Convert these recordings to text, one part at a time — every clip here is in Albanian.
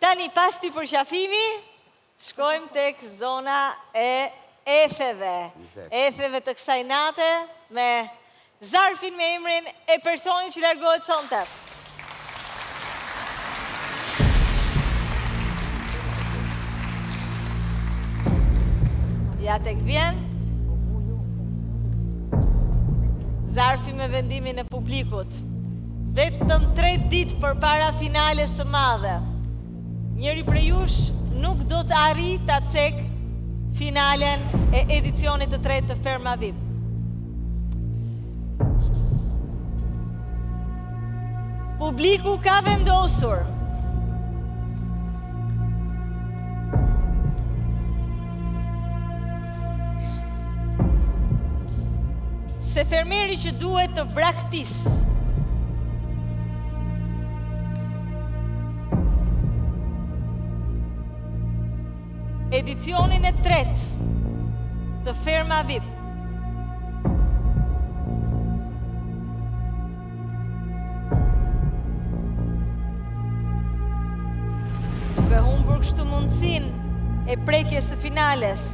Tani, pas të përqafimi, shkojmë tek zona e etheve. Etheve të kësaj nate me zarfin me emrin e personin që largohet sonte. Ja tek vjen. Zarfi me vendimin e publikut. Vetëm 3 ditë përpara finales së madhe. Njëri prej jush nuk do të arrijë ta cek finalen e edicionit të 3 të Ferma VIP. Publiku ka vendosur se fermeri që duhet të braktisë edicionin e 3 të Ferma VIP duke humbur kështu mundësinë e prekjes së finales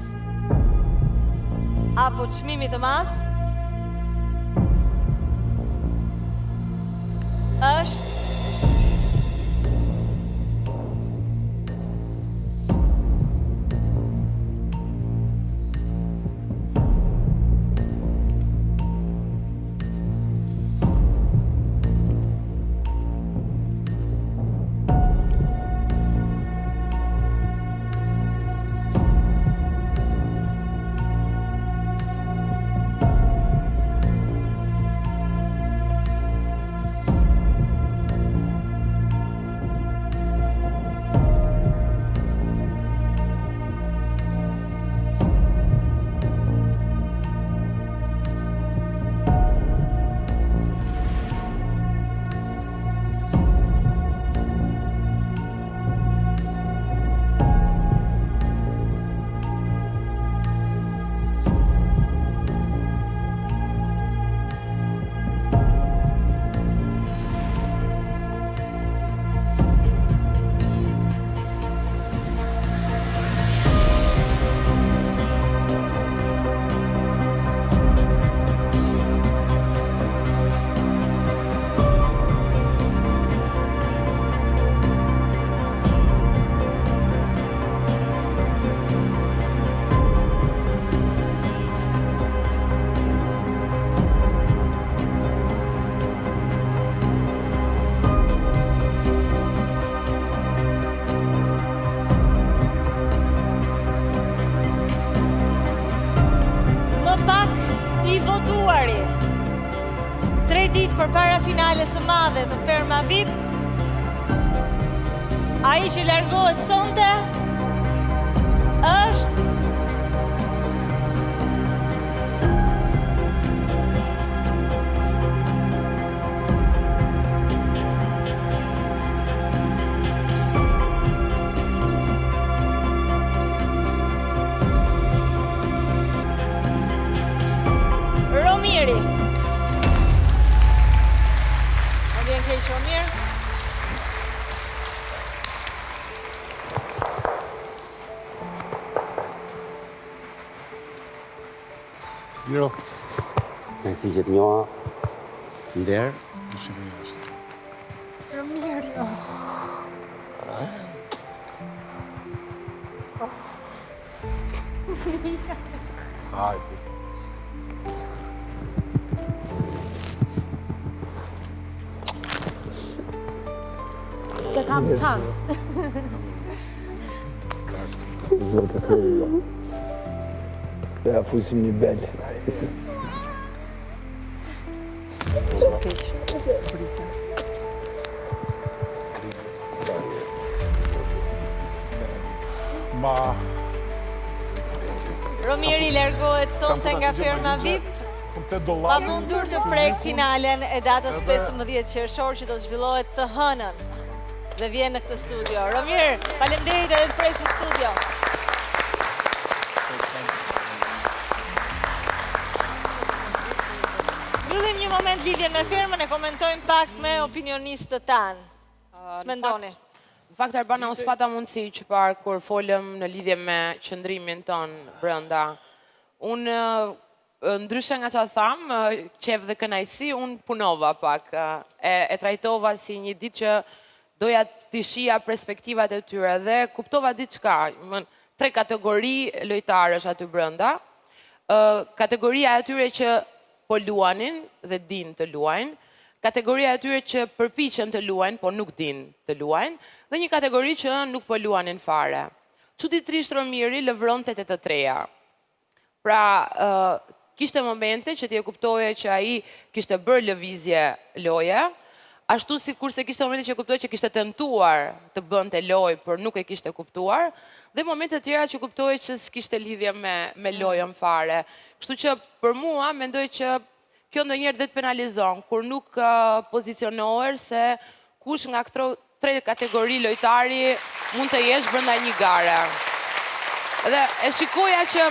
apo çmimit të madh është përpara finales së madhe të Ferma VIP, ai që largohet sonte është Romieri. Miro. Nësi që të njoha ndërë. Romieri. Hajde. Të kam qanë. Zotë të të Ja fusim një belle. Ma... Romieri largohet sonte nga Ferma VIP, pa mundur të prek finalen e datës 15 qershor që do të zhvillohet të hënën dhe vjen në këtë studio. Romier, faleminderit edhe të presë në studio. Mbyllim një moment lidhjen me Fermën, e komentojmë pak me opinionistët tanë. Ç'mendoni? Në fakt, Arbana, unë s'pata mundësi që parë kur folëm në lidhje me qëndrimin tonë brenda. Unë, ndryshe nga që thamë, qef dhe kënajsi, unë punova pak. E trajtova si një ditë që doja të shija perspektivat e tyre dhe kuptova diçka. 3 kategori lojtarësh aty brenda. Kategoria e tyre që po luanin dhe din të luajnë. Kategoria e tyre që përpiqen të luajnë, po nuk din të luajnë, dhe një kategori që nuk po luanin fare. Çuditërisht Romiri lëvronte të treja. Pra, kishte momente që ti e kuptoje që ai kishte bërë lëvizje loje, ashtu sikurse kishte momente që kuptoje që kishte tentuar të bënte lojë, por nuk e kishte kuptuar, dhe momente të tjera që kuptoje që s'kishte lidhje me lojën fare. Kështu që për mua mendoj që kjo ndonjëherë dhe të penalizon, kur nuk pozicionoher se kush nga këto 3 kategori lojtari mund të jesh brenda një gare. Dhe e shikoja që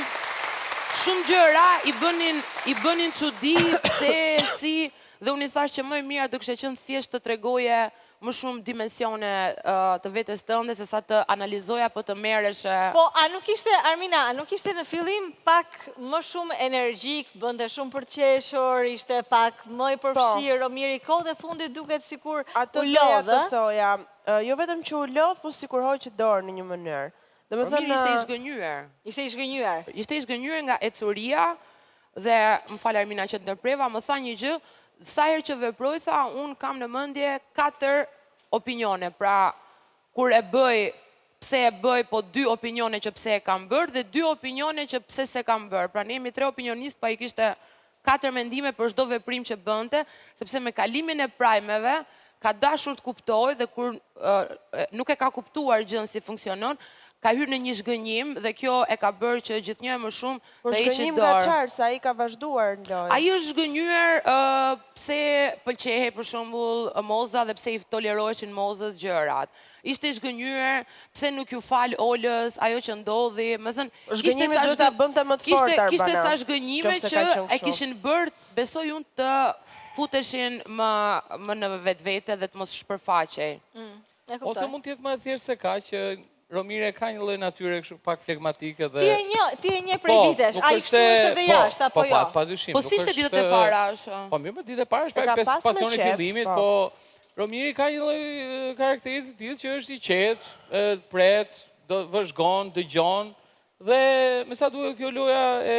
shumë gjëra i bënin çudi se si, dhe unë i thash që më e mira do kishte qenë thjesht të tregoje më shumë dimensione të vetes tënde, se sa të analizoja apo të merresh. Po, a nuk ishte, Armina, a nuk ishte në fillim pak më shumë energjik, bënte shumë përqeshur, ishte pak më i përfshirë, Romiri, kohët e fundit duket sikur u lodhë. Ato të thoja, jo vetëm që u lodhë, po sikur hoqë dorë në një mënyrë. Romiri ishte i zgënjyer. Ishte i zgënjyer. Ishte i zgënjyer nga ecuria dhe, më fal Armina që të ndërpreva, më tha një gjë, sa herë që veproj, tha, unë kam në mendje 4 opinione. Pra, kur e bëj, pse e bëj, po 2 opinione që pse e kam bërë, dhe 2 opinione që pse se kam bërë. Pra, ne jemi 3 opinionistë, pa i kishte 4 mendime për çdo veprim që bënte, sepse me kalimin e prajmeve, ka dashur të kuptoj, dhe kur nuk e ka kuptuar gjën si funksionon, ka hyrë në një zhgënjim dhe kjo e ka bërë që gjithnjë më shumë Po të heqë zhgënjim dorë. ka qartë, sa ai ka vazhduar në lojë. Ai është zhgënjyer pse pëlqehej për shembull Moza dhe pse i toleroheshin Mozës gjërat. Ishte i zhgënjyer pse nuk ju fal Olës ajo që ndodhi, më thënë, Zhgënjimi duhet ta bënte më të fortë Arbana. Kishte ca zhgënjime që e kishin bërë, besoj unë, të futeshin më në vetvete dhe të mos shpërfaqej. Ose mund të jetë më e thjeshtë se ka që Romire ka një lloj natyre kështu pak flegmatike dhe... Ti e një prej vitesh, a i kështu është edhe jashtë, apo jo? Pa dyshim. Po si ishte ditët e para? Po mirë, me ditët e para është pak pasioni fillimit, po Romiri ka një lloj karakteri të tillë që është i qetë, pret, vëzhgon, dëgjon, dhe me sa duhet kjo loja e,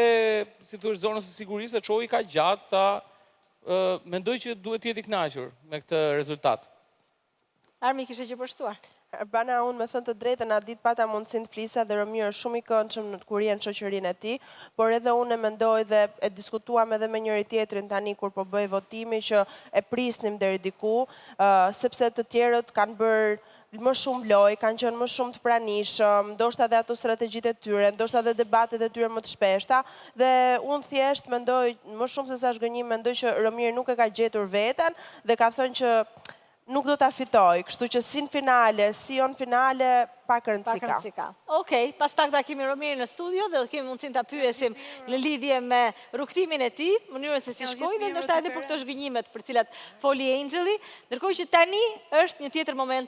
si thua, zonës së sigurisë, e çoi ka gjatë sa mendoj që duhet të jetë i kënaqur me këtë rezultat. Armi kishe që përshtuar. Arbana, unë me thënë të drejtën, atë ditë pata mundësin të flisa dhe Romiro është shumë i këndshëm në kur jenë shoqërinë e tij, por edhe unë e mendoj dhe e diskutuam edhe me njëri tjetrin tani kur po bëj votimi që e prisnim deri diku, sepse të tjerët kanë bërë më shumë lojë, kanë qenë më shumë të pranishëm, ndoshta dhe ato strategjitë e tyre, ndoshta dhe debatet e tyre më të shpeshta, dhe unë thjesht mendoj, më shumë se sa zhgënjim, mendoj që Romiri nuk e ka gjetur veten dhe ka thënë që nuk do ta fitoj, kështu që si në finale, si jo në finale, pak rëndësi ka. Okej, pas tak da kemi Romiri në studio dhe do kemi mundësin ta pyesim në lidhje me rrugtimin e tij, mënyrën se si shkoi dhe ndoshta edhe për këto zhgënjimet për cilat foli Angeli, ndërkohë që tani është një tjetër moment